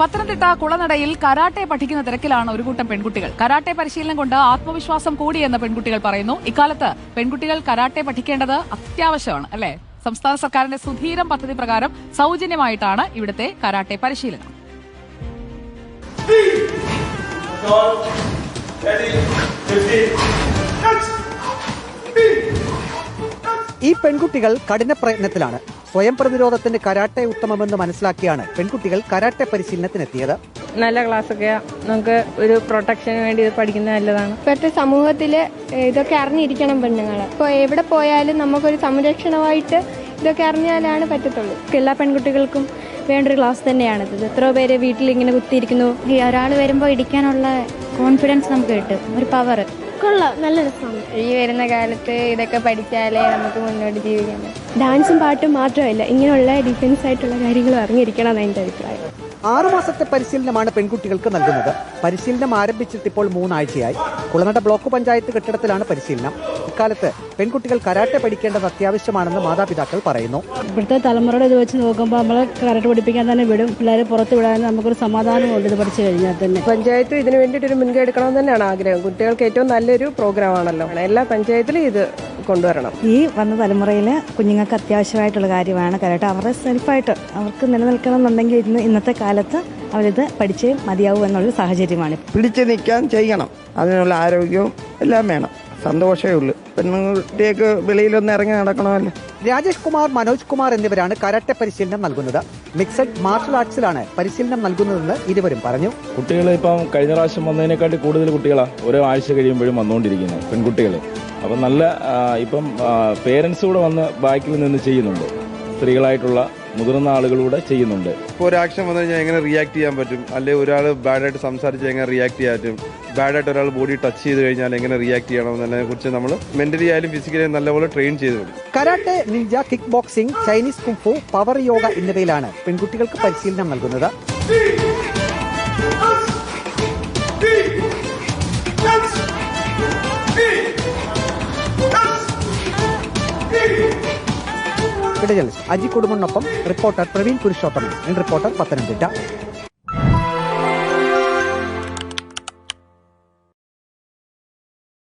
Pathanamthitta കുളനടയിൽ karate പഠിക്കുന്ന തിരക്കിലാണ് ഒരു കൂട്ടം പെൺകുട്ടികൾ. കരാട്ടെ പരിശീലനം കൊണ്ട് ആത്മവിശ്വാസം കൂടിയെന്ന് പെൺകുട്ടികൾ പറയുന്നു. ഇക്കാലത്ത് പെൺകുട്ടികൾ കരാട്ടെ പഠിക്കേണ്ടത് അത്യാവശ്യമാണ്, അല്ലേ? സംസ്ഥാന സർക്കാരിന്റെ സുധീരം പദ്ധതി പ്രകാരം സൗജന്യമായിട്ടാണ് ഇവിടുത്തെ കരാട്ടെ പരിശീലനം. ഈ പെൺകുട്ടികൾ കഠിന പ്രയത്നത്തിലാണ്. സ്വയം പ്രതിരോധത്തിന് കരാട്ടെ ഉത്തമമെന്ന് മനസ്സിലാക്കിയാണ് പെൺകുട്ടികൾ കരാട്ടെ പരിശീലനത്തിനെത്തിയത്. നല്ല ക്ലാസ്സൊക്കെ നമുക്ക് ഒരു പ്രൊട്ടക്ഷന് വേണ്ടി ഇത് പഠിക്കുന്നത് നല്ലതാണ്. ഇപ്പോഴത്തെ സമൂഹത്തില് ഇതൊക്കെ അറിഞ്ഞിരിക്കണം പെണ്ണുങ്ങൾ. ഇപ്പോൾ എവിടെ പോയാലും നമുക്കൊരു സംരക്ഷണമായിട്ട് ഇതൊക്കെ അറിഞ്ഞാലാണ് പറ്റത്തുള്ളൂ. എല്ലാ പെൺകുട്ടികൾക്കും വേണ്ടൊരു ക്ലാസ് തന്നെയാണിത്. എത്രയോ പേര് വീട്ടിലിങ്ങനെ കുത്തിയിരിക്കുന്നു. ഈ ഒരാൾ വരുമ്പോൾ ഇടിക്കാനുള്ള കോൺഫിഡൻസ് നമുക്ക് കിട്ടും, ഒരു പവർ. കൊള്ളാം, നല്ല രസമാണ്. ഈ വരുന്ന കാലത്ത് ഇതൊക്കെ പഠിച്ചാലേ നമുക്ക് മുന്നോട്ട് ജീവിക്കാൻ പറ്റും. ഡാൻസും പാട്ടും മാത്രമല്ല, ഇങ്ങനെയുള്ള ഡിഫൻസ് ആയിട്ടുള്ള കാര്യങ്ങളും അറിഞ്ഞിരിക്കണം എന്നാണ് എൻ്റെ അഭിപ്രായം. 6 മാസത്തെ പരിശീലനമാണ് പെൺകുട്ടികൾക്ക് നൽകുന്നത്. പരിശീലനം ആരംഭിച്ചിട്ട് ഇപ്പോൾ 3 ആഴ്ചയായി. കുളനട ബ്ലോക്ക് പഞ്ചായത്ത് കെട്ടിടത്തിലാണ് പരിശീലനം. ഇക്കാലത്ത് പെൺകുട്ടികൾ കരാട്ടെ പഠിക്കേണ്ടത് അത്യാവശ്യമാണെന്ന് മാതാപിതാക്കൾ പറയുന്നു. ഇപ്പോഴത്തെ തലമുറയുടെ ഇത് വെച്ച് നോക്കുമ്പോൾ നമ്മൾ കരാട്ടെ പഠിപ്പിക്കാൻ തന്നെ വിടും. പിള്ളേരെ പുറത്ത് വിടാൻ നമുക്കൊരു സമാധാനമുണ്ട് ഇത് പഠിച്ചു കഴിഞ്ഞാൽ തന്നെ. പഞ്ചായത്ത് ഇതിനു വേണ്ടിയിട്ടൊരു മുൻകൈ എടുക്കണമെന്ന് തന്നെയാണ് ആഗ്രഹം. കുട്ടികൾക്ക് ഏറ്റവും നല്ലൊരു പ്രോഗ്രാം ആണല്ലോ. എല്ലാ പഞ്ചായത്തിലും ഇത് കൊണ്ടുവരണം. ഈ വന്ന തലമുറയിൽ കുഞ്ഞുങ്ങൾക്ക് അത്യാവശ്യമായിട്ടുള്ള കാര്യമാണ് കരാട്ടെ. അവരുടെ സെൽഫായിട്ട് അവർക്ക് നിലനിൽക്കണം എന്നുണ്ടെങ്കിൽ ഇന്നത്തെ കാലത്ത് അവരിത് പഠിച്ചേ മതിയാവൂ എന്നുള്ളൊരു സാഹചര്യമാണ്. പിടിച്ചു നിൽക്കാൻ ചെയ്യണം. അതിനുള്ള ആരോഗ്യവും എല്ലാം വേണം. സന്തോഷമേ ഉള്ളൂ. പെണ്ണുകുട്ടിയൊക്കെ വെളിയിലൊന്ന് ഇറങ്ങി നടക്കണമല്ലോ. രാജേഷ് കുമാർ, മനോജ് കുമാർ എന്നിവരാണ് കരാട്ടെ പരിശീലനം നൽകുന്നത്. മിക്സഡ് മാർഷൽ ആർട്സിലാണ് പരിശീലനം നൽകുന്നതെന്ന് ഇരുവരും പറഞ്ഞു. കുട്ടികൾ ഇപ്പം കഴിഞ്ഞ പ്രാവശ്യം വന്നതിനേക്കാട്ടി കൂടുതൽ കുട്ടികളാണ് ഓരോ ആഴ്ച കഴിയുമ്പോഴും വന്നുകൊണ്ടിരിക്കുന്നത്, പെൺകുട്ടികൾ. അപ്പം നല്ല ഇപ്പം പേരൻസ് കൂടെ വന്ന് ബാക്കിൽ നിന്ന് ചെയ്യുന്നുണ്ട്. സ്ത്രീകളായിട്ടുള്ള മുതിർന്ന ആളുകളൂടെ ചെയ്യുന്നുണ്ട്. ഇപ്പോൾ ഒരു ആക്ഷൻ വന്നു കഴിഞ്ഞാൽ എങ്ങനെ റിയാക്ട് ചെയ്യാൻ പറ്റും, അല്ലെങ്കിൽ ഒരാൾ ബാഡായിട്ട് സംസാരിച്ച് എങ്ങനെ റിയാക്ട് ചെയ്യാൻ പറ്റും, ബാഡായിട്ട് ഒരാൾ ബോഡി ടച്ച് ചെയ്ത് കഴിഞ്ഞാൽ എങ്ങനെ റിയാക്ട് ചെയ്യണം എന്നതിനെ കുറിച്ച് നമ്മൾ മെന്റലി ആയാലും ഫിസിക്കലി നല്ലപോലെ ട്രെയിൻ ചെയ്ത് വരും. Karate, Ninja, kick boxing, Chinese kung fu, power yoga എന്നിവയിലാണ് പെൺകുട്ടികൾക്ക് പരിശീലനം നൽകുന്നത്. അജി കുടുംബനൊപ്പം റിപ്പോർട്ടർ പ്രവീൺ പുരുഷോത്തമൻ. റിപ്പോർട്ടർ പത്തനംതിട്ട.